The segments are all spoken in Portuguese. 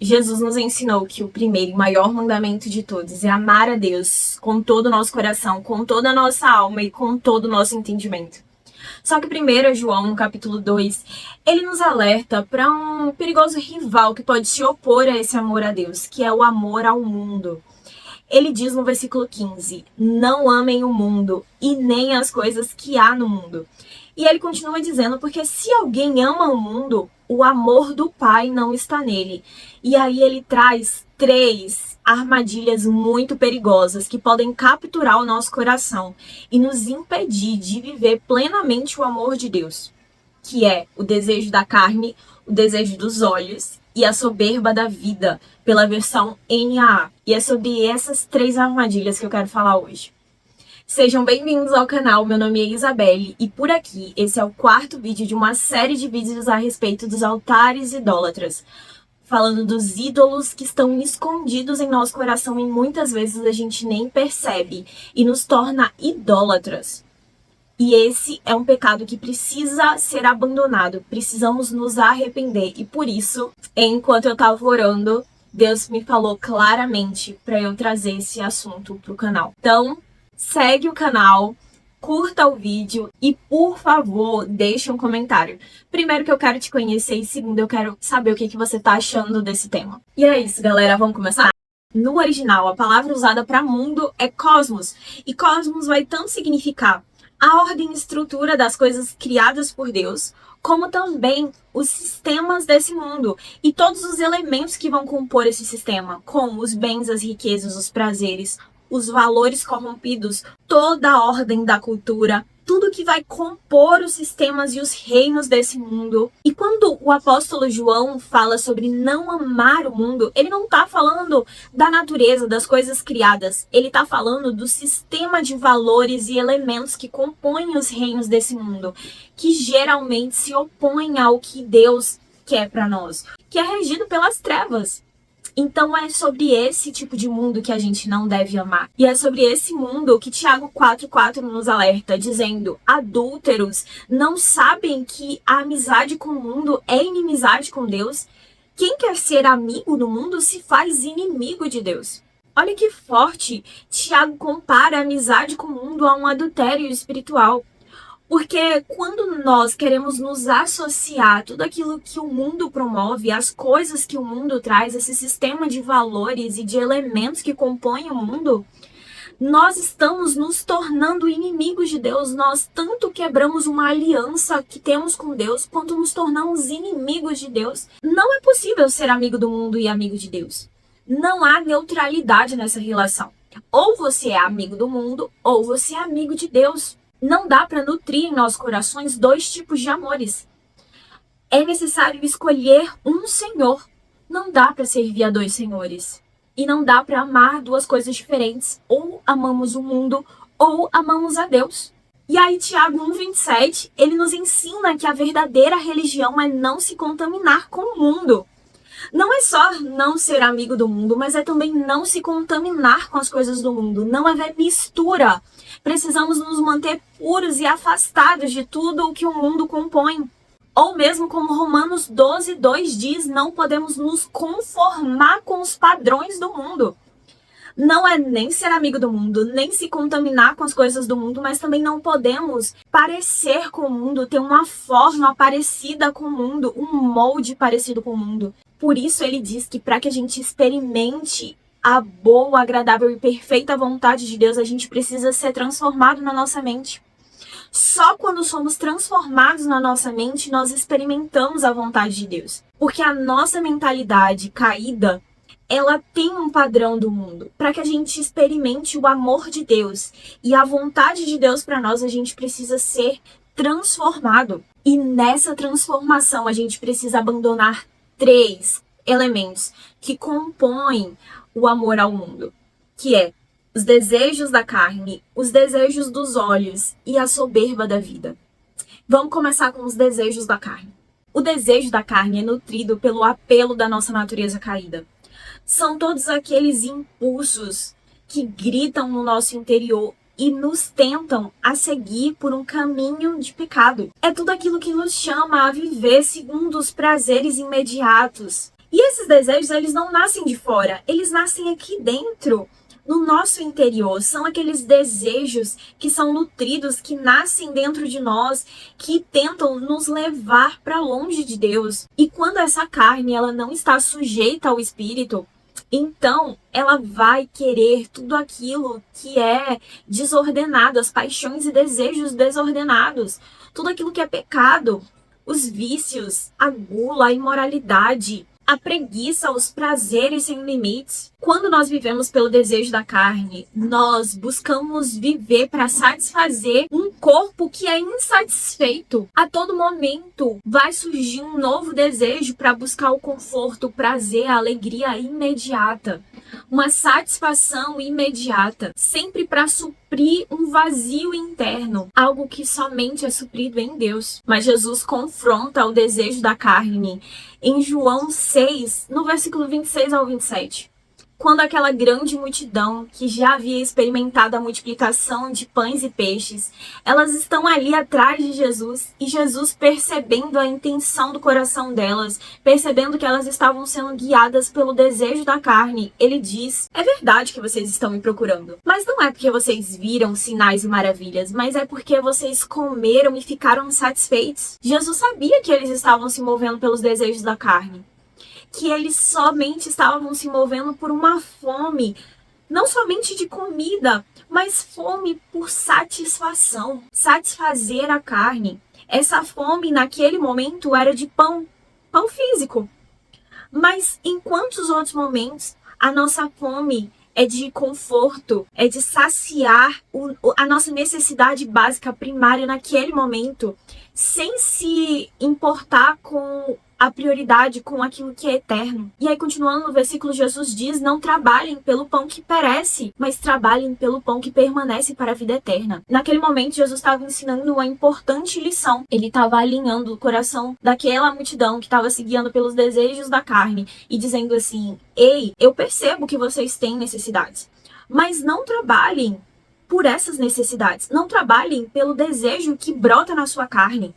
Jesus nos ensinou que o primeiro e maior mandamento de todos é amar a Deus com todo o nosso coração, com toda a nossa alma e com todo o nosso entendimento. Só que 1 João, no capítulo 2, ele nos alerta para um perigoso rival que pode se opor a esse amor a Deus, que é o amor ao mundo. Ele diz no versículo 15, não amem o mundo e nem as coisas que há no mundo. E ele continua dizendo, porque se alguém ama o mundo, o amor do Pai não está nele. E aí ele traz 3 armadilhas muito perigosas que podem capturar o nosso coração e nos impedir de viver plenamente o amor de Deus, que é o desejo da carne, o desejo dos olhos e a soberba da vida, pela versão NAA. E é sobre essas 3 armadilhas que eu quero falar hoje. Sejam bem-vindos ao canal, meu nome é Isabelle e por aqui esse é o 4º vídeo de uma série de vídeos a respeito dos altares idólatras, falando dos ídolos que estão escondidos em nosso coração e muitas vezes a gente nem percebe e nos torna idólatras. E esse é um pecado que precisa ser abandonado, precisamos nos arrepender e por isso, enquanto eu estava orando, Deus me falou claramente para eu trazer esse assunto para o canal. Então, segue o canal, curta o vídeo e, por favor, deixe um comentário. Primeiro que eu quero te conhecer e segundo eu quero saber o que você tá achando desse tema. E é isso, galera, vamos começar? No original, a palavra usada para mundo é cosmos. E cosmos vai tanto significar a ordem e estrutura das coisas criadas por Deus, como também os sistemas desse mundo e todos os elementos que vão compor esse sistema, como os bens, as riquezas, os prazeres, os valores corrompidos, toda a ordem da cultura, tudo que vai compor os sistemas e os reinos desse mundo. E quando o apóstolo João fala sobre não amar o mundo, ele não está falando da natureza, das coisas criadas. Ele está falando do sistema de valores e elementos que compõem os reinos desse mundo, que geralmente se opõem ao que Deus quer para nós, que é regido pelas trevas. Então é sobre esse tipo de mundo que a gente não deve amar. E é sobre esse mundo que Tiago 4,4 nos alerta, dizendo: adúlteros, não sabem que a amizade com o mundo é inimizade com Deus? Quem quer ser amigo do mundo se faz inimigo de Deus. Olha que forte! Tiago compara a amizade com o mundo a um adultério espiritual. Porque quando nós queremos nos associar a tudo aquilo que o mundo promove, as coisas que o mundo traz, esse sistema de valores e de elementos que compõem o mundo, nós estamos nos tornando inimigos de Deus. Nós tanto quebramos uma aliança que temos com Deus, quanto nos tornamos inimigos de Deus. Não é possível ser amigo do mundo e amigo de Deus. Não há neutralidade nessa relação. Ou você é amigo do mundo, ou você é amigo de Deus. Não dá para nutrir em nossos corações 2 tipos de amores. É necessário escolher um Senhor. Não dá para servir a 2 senhores. E não dá para amar 2 coisas diferentes. Ou amamos o mundo, ou amamos a Deus. E aí Tiago 1,27, ele nos ensina que a verdadeira religião é não se contaminar com o mundo. Não é só não ser amigo do mundo, mas é também não se contaminar com as coisas do mundo. Não haver mistura. Precisamos nos manter puros e afastados de tudo o que o mundo compõe. Ou mesmo como Romanos 12,2 diz, não podemos nos conformar com os padrões do mundo. Não é nem ser amigo do mundo, nem se contaminar com as coisas do mundo, mas também não podemos parecer com o mundo, ter uma forma parecida com o mundo, um molde parecido com o mundo. Por isso ele diz que para que a gente experimente a boa, agradável e perfeita vontade de Deus, a gente precisa ser transformado na nossa mente. Só quando somos transformados na nossa mente, nós experimentamos a vontade de Deus. Porque a nossa mentalidade caída, ela tem um padrão do mundo. Para que a gente experimente o amor de Deus e a vontade de Deus para nós, a gente precisa ser transformado. E nessa transformação, a gente precisa abandonar 3 elementos que compõem o amor ao mundo, que é os desejos da carne, os desejos dos olhos e a soberba da vida. Vamos começar com os desejos da carne. O desejo da carne é nutrido pelo apelo da nossa natureza caída. São todos aqueles impulsos que gritam no nosso interior e nos tentam a seguir por um caminho de pecado. É tudo aquilo que nos chama a viver segundo os prazeres imediatos. E esses desejos, eles não nascem de fora, eles nascem aqui dentro, no nosso interior. São aqueles desejos que são nutridos, que nascem dentro de nós, que tentam nos levar para longe de Deus. E quando essa carne, ela não está sujeita ao Espírito, então ela vai querer tudo aquilo que é desordenado, as paixões e desejos desordenados, tudo aquilo que é pecado, os vícios, a gula, a imoralidade, a preguiça, os prazeres sem limites. Quando nós vivemos pelo desejo da carne, nós buscamos viver para satisfazer um corpo que é insatisfeito. A todo momento vai surgir um novo desejo para buscar o conforto, o prazer, a alegria imediata. Uma satisfação imediata, sempre para suprir um vazio interno, algo que somente é suprido em Deus. Mas Jesus confronta o desejo da carne em João 6, no versículo 26 ao 27. Quando aquela grande multidão, que já havia experimentado a multiplicação de pães e peixes, elas estão ali atrás de Jesus, e Jesus, percebendo a intenção do coração delas, percebendo que elas estavam sendo guiadas pelo desejo da carne, ele diz: é verdade que vocês estão me procurando, mas não é porque vocês viram sinais e maravilhas, mas é porque vocês comeram e ficaram satisfeitos. Jesus sabia que eles estavam se movendo pelos desejos da carne, que eles somente estavam se movendo por uma fome, não somente de comida, mas fome por satisfação, satisfazer a carne. Essa fome naquele momento era de pão físico. Mas em quantos outros momentos a nossa fome é de conforto, é de saciar a nossa necessidade básica primária naquele momento, sem se importar com a prioridade, com aquilo que é eterno. E aí, continuando no versículo, Jesus diz: não trabalhem pelo pão que perece, mas trabalhem pelo pão que permanece para a vida eterna. Naquele momento, Jesus estava ensinando uma importante lição. Ele estava alinhando o coração daquela multidão que estava se guiando pelos desejos da carne e dizendo assim: ei, eu percebo que vocês têm necessidades, mas não trabalhem por essas necessidades. Não trabalhem pelo desejo que brota na sua carne.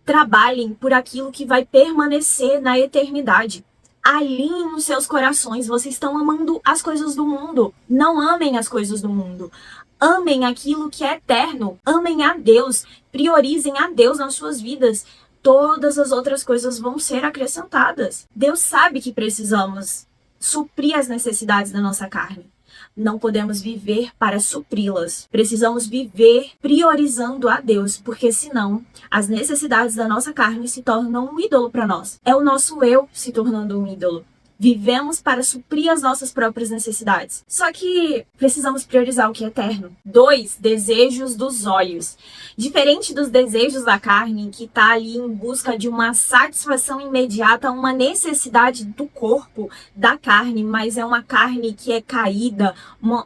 Trabalhem por aquilo que vai permanecer na eternidade. Alinhem os seus corações. Vocês estão amando as coisas do mundo. Não amem as coisas do mundo. Amem aquilo que é eterno. Amem a Deus. Priorizem a Deus nas suas vidas. Todas as outras coisas vão ser acrescentadas. Deus sabe que precisamos suprir as necessidades da nossa carne. Não podemos viver para supri-las. Precisamos viver priorizando a Deus, porque senão as necessidades da nossa carne se tornam um ídolo para nós. É o nosso eu se tornando um ídolo. Vivemos para suprir as nossas próprias necessidades. Só que precisamos priorizar o que é eterno. 2. Desejos dos olhos. Diferente dos desejos da carne, que está ali em busca de uma satisfação imediata, uma necessidade do corpo, da carne, mas é uma carne que é caída,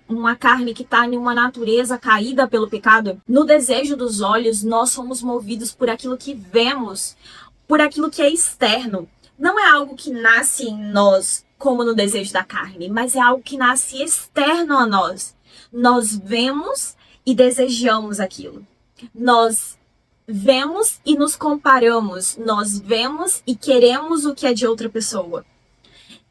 uma carne que está em uma natureza caída pelo pecado. No desejo dos olhos, nós somos movidos por aquilo que vemos, por aquilo que é externo. Não é algo que nasce em nós, como no desejo da carne, mas é algo que nasce externo a nós. Nós vemos e desejamos aquilo. Nós vemos e nos comparamos. Nós vemos e queremos o que é de outra pessoa.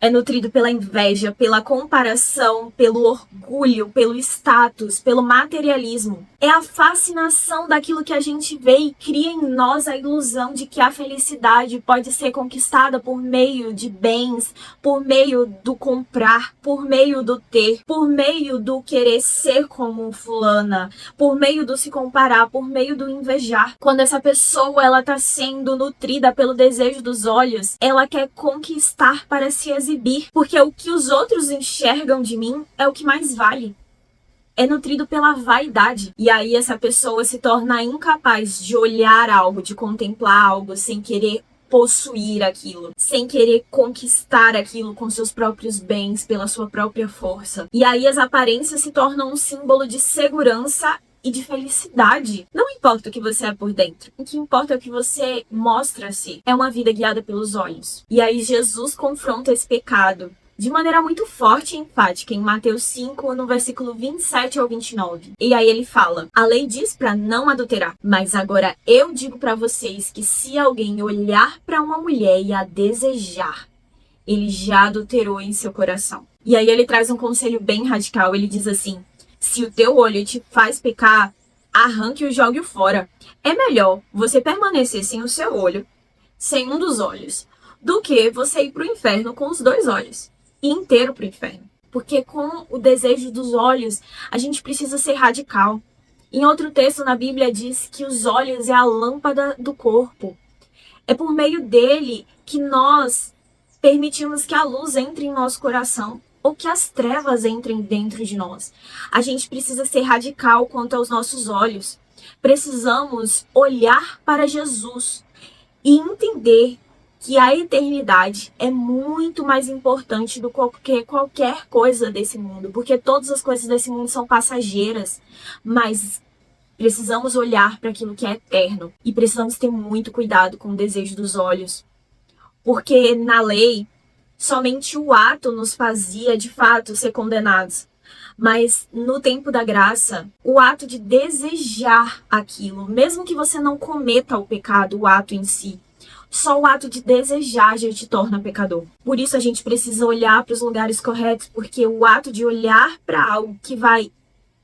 É nutrido pela inveja, pela comparação, pelo orgulho, pelo status, pelo materialismo. É a fascinação daquilo que a gente vê e cria em nós a ilusão de que a felicidade pode ser conquistada por meio de bens, por meio do comprar, por meio do ter, por meio do querer ser como fulana, por meio do se comparar, por meio do invejar. Quando essa pessoa ela está sendo nutrida pelo desejo dos olhos, ela quer conquistar para se exibir, porque o que os outros enxergam de mim é o que mais vale. É nutrido pela vaidade. E aí essa pessoa se torna incapaz de olhar algo, de contemplar algo, sem querer possuir aquilo, sem querer conquistar aquilo com seus próprios bens, pela sua própria força. E aí as aparências se tornam um símbolo de segurança e de felicidade. Não importa o que você é por dentro, o que importa é o que você mostra-se. É uma vida guiada pelos olhos. E aí Jesus confronta esse pecado de maneira muito forte e enfática em Mateus 5, no versículo 27 ao 29. E aí ele fala: a lei diz para não adulterar, mas agora eu digo para vocês que se alguém olhar para uma mulher e a desejar, ele já adulterou em seu coração. E aí ele traz um conselho bem radical. Ele diz assim: se o teu olho te faz pecar, arranque e jogue-o fora. É melhor você permanecer sem o seu olho, sem um dos olhos, do que você ir para o inferno com os dois olhos, e inteiro para o inferno. Porque com o desejo dos olhos, a gente precisa ser radical. Em outro texto na Bíblia diz que os olhos é a lâmpada do corpo. É por meio dele que nós permitimos que a luz entre em nosso coração ou que as trevas entrem dentro de nós. A gente precisa ser radical quanto aos nossos olhos. Precisamos olhar para Jesus e entender que a eternidade é muito mais importante do que qualquer coisa desse mundo, porque todas as coisas desse mundo são passageiras, mas precisamos olhar para aquilo que é eterno e precisamos ter muito cuidado com o desejo dos olhos, porque na lei somente o ato nos fazia de fato ser condenados. Mas no tempo da graça, o ato de desejar aquilo, mesmo que você não cometa o pecado, o ato em si, só o ato de desejar já te torna pecador. Por isso a gente precisa olhar para os lugares corretos, porque o ato de olhar para algo que vai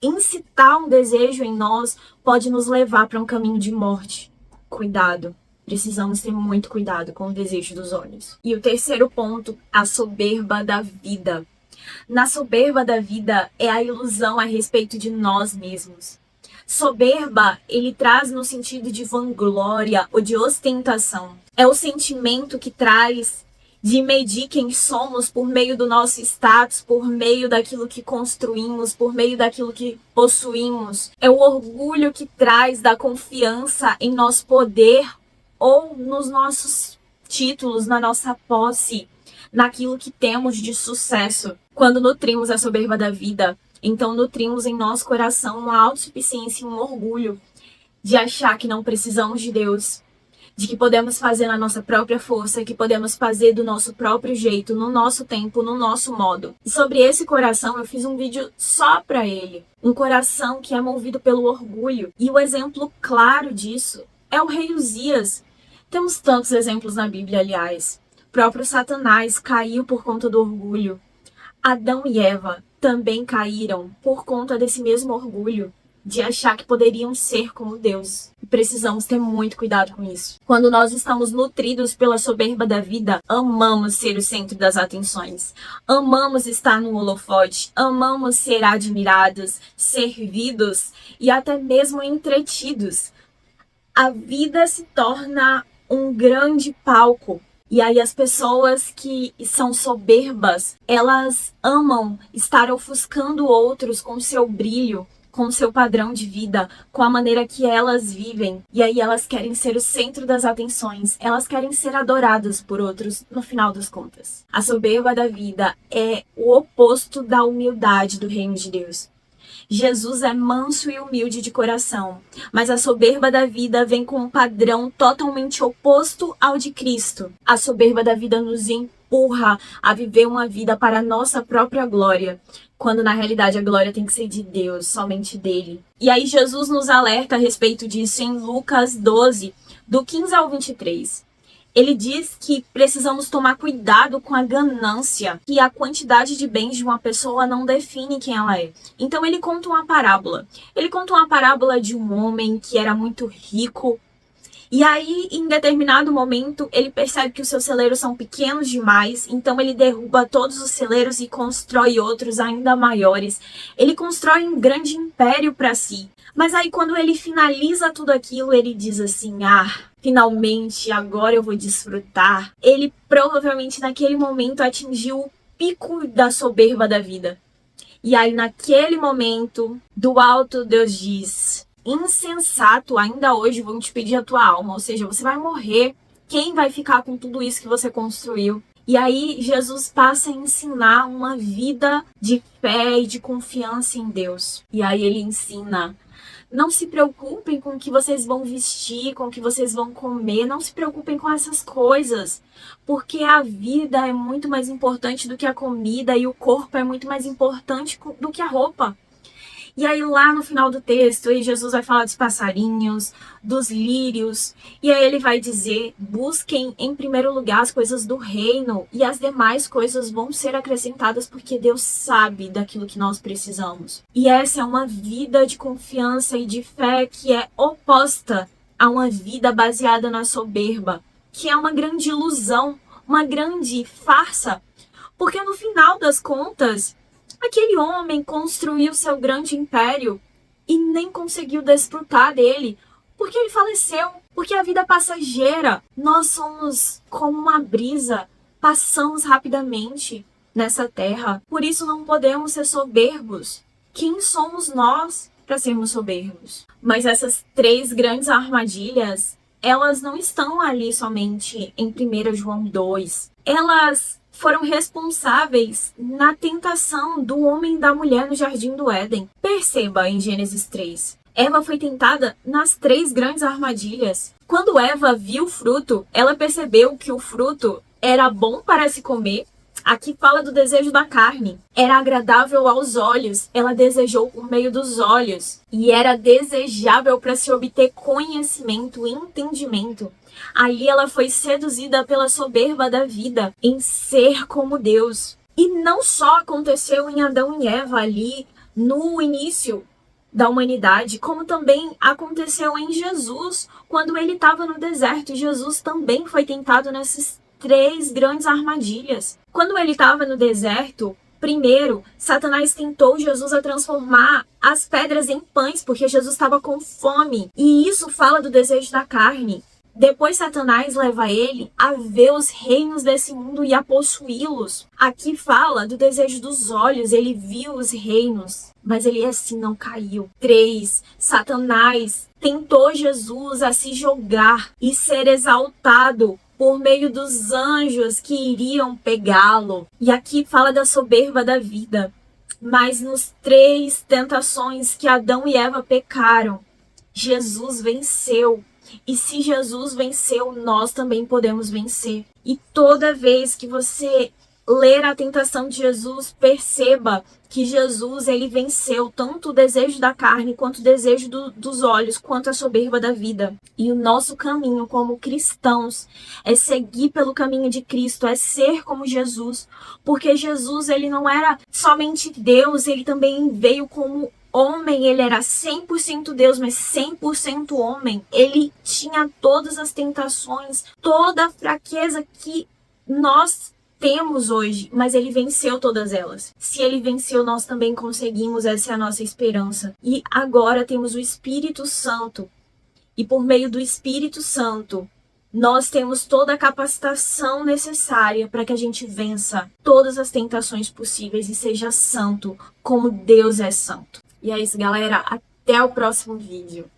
incitar um desejo em nós pode nos levar para um caminho de morte. Cuidado. Precisamos ter muito cuidado com o desejo dos olhos. E o terceiro ponto, a soberba da vida. Na soberba da vida é a ilusão a respeito de nós mesmos. Soberba, ele traz no sentido de vanglória ou de ostentação. É o sentimento que traz de medir quem somos por meio do nosso status, por meio daquilo que construímos, por meio daquilo que possuímos. É o orgulho que traz da confiança em nosso poder ou nos nossos títulos, na nossa posse, naquilo que temos de sucesso. Quando nutrimos a soberba da vida, então nutrimos em nosso coração uma autossuficiência e um orgulho de achar que não precisamos de Deus, de que podemos fazer na nossa própria força, que podemos fazer do nosso próprio jeito, no nosso tempo, no nosso modo. E sobre esse coração eu fiz um vídeo só para ele. Um coração que é movido pelo orgulho. E o exemplo claro disso é o rei Uzias. Temos tantos exemplos na Bíblia, aliás. O próprio Satanás caiu por conta do orgulho. Adão e Eva também caíram por conta desse mesmo orgulho, de achar que poderiam ser como Deus. E precisamos ter muito cuidado com isso. Quando nós estamos nutridos pela soberba da vida, amamos ser o centro das atenções. Amamos estar no holofote. Amamos ser admirados, servidos e até mesmo entretidos. A vida se torna um grande palco. E aí as pessoas que são soberbas, elas amam estar ofuscando outros com seu brilho, com o seu padrão de vida, com a maneira que elas vivem. E aí elas querem ser o centro das atenções, elas querem ser adoradas por outros no final das contas. A soberba da vida é o oposto da humildade do reino de Deus. Jesus é manso e humilde de coração, mas a soberba da vida vem com um padrão totalmente oposto ao de Cristo. A soberba da vida nos empurra a viver uma vida para a nossa própria glória, quando na realidade a glória tem que ser de Deus, somente dele. E aí Jesus nos alerta a respeito disso em Lucas 12, do 15 ao 23. Ele diz que precisamos tomar cuidado com a ganância, que a quantidade de bens de uma pessoa não define quem ela é. Então ele conta uma parábola. Ele conta uma parábola de um homem que era muito rico. E aí, em determinado momento, ele percebe que os seus celeiros são pequenos demais, então ele derruba todos os celeiros e constrói outros ainda maiores. Ele constrói um grande império para si. Mas aí, quando ele finaliza tudo aquilo, ele diz assim: finalmente, agora eu vou desfrutar. Ele provavelmente naquele momento atingiu o pico da soberba da vida. E aí, naquele momento, do alto, Deus diz: insensato, ainda hoje vão te pedir a tua alma. Ou seja, você vai morrer. Quem vai ficar com tudo isso que você construiu? E aí, Jesus passa a ensinar uma vida de fé e de confiança em Deus. E aí ele ensina: não se preocupem com o que vocês vão vestir, com o que vocês vão comer. Não se preocupem com essas coisas. Porque a vida é muito mais importante do que a comida e o corpo é muito mais importante do que a roupa. E aí lá no final do texto, aí Jesus vai falar dos passarinhos, dos lírios, e aí ele vai dizer: busquem em primeiro lugar as coisas do reino, e as demais coisas vão ser acrescentadas, porque Deus sabe daquilo que nós precisamos. E essa é uma vida de confiança e de fé que é oposta a uma vida baseada na soberba, que é uma grande ilusão, uma grande farsa, porque no final das contas, aquele homem construiu seu grande império e nem conseguiu desfrutar dele, porque ele faleceu, porque a vida é passageira. Nós somos como uma brisa, passamos rapidamente nessa terra, por isso não podemos ser soberbos. Quem somos nós para sermos soberbos? Mas essas 3 grandes armadilhas, elas não estão ali somente em 1 João 2. Elas foram responsáveis na tentação do homem e da mulher no Jardim do Éden. Perceba em Gênesis 3. Eva foi tentada nas 3 grandes armadilhas. Quando Eva viu o fruto, ela percebeu que o fruto era bom para se comer. Aqui fala do desejo da carne. Era agradável aos olhos. Ela desejou por meio dos olhos. E era desejável para se obter conhecimento e entendimento. Ali ela foi seduzida pela soberba da vida, em ser como Deus. E não só aconteceu em Adão e Eva ali no início da humanidade, como também aconteceu em Jesus, quando ele estava no deserto. Jesus também foi tentado nessas 3 grandes armadilhas. Quando ele estava no deserto, primeiro, Satanás tentou Jesus a transformar as pedras em pães, porque Jesus estava com fome. E isso fala do desejo da carne. Depois Satanás leva ele a ver os reinos desse mundo e a possuí-los. Aqui fala do desejo dos olhos, ele viu os reinos, mas ele assim não caiu. 3. Satanás tentou Jesus a se jogar e ser exaltado por meio dos anjos que iriam pegá-lo. E aqui fala da soberba da vida. Mas nos 3 tentações que Adão e Eva pecaram, Jesus venceu. E se Jesus venceu, nós também podemos vencer. E toda vez que você ler a tentação de Jesus, perceba que Jesus, ele venceu tanto o desejo da carne, quanto o desejo dos olhos, quanto a soberba da vida. E o nosso caminho como cristãos é seguir pelo caminho de Cristo, é ser como Jesus. Porque Jesus, ele não era somente Deus, ele também veio como homem. Ele era 100% Deus, mas 100% homem. Ele tinha todas as tentações, toda a fraqueza que nós temos hoje, mas ele venceu todas elas. Se ele venceu, nós também conseguimos, essa é a nossa esperança. E agora temos o Espírito Santo. E por meio do Espírito Santo, nós temos toda a capacitação necessária para que a gente vença todas as tentações possíveis e seja santo, como Deus é santo. E é isso, galera. Até o próximo vídeo.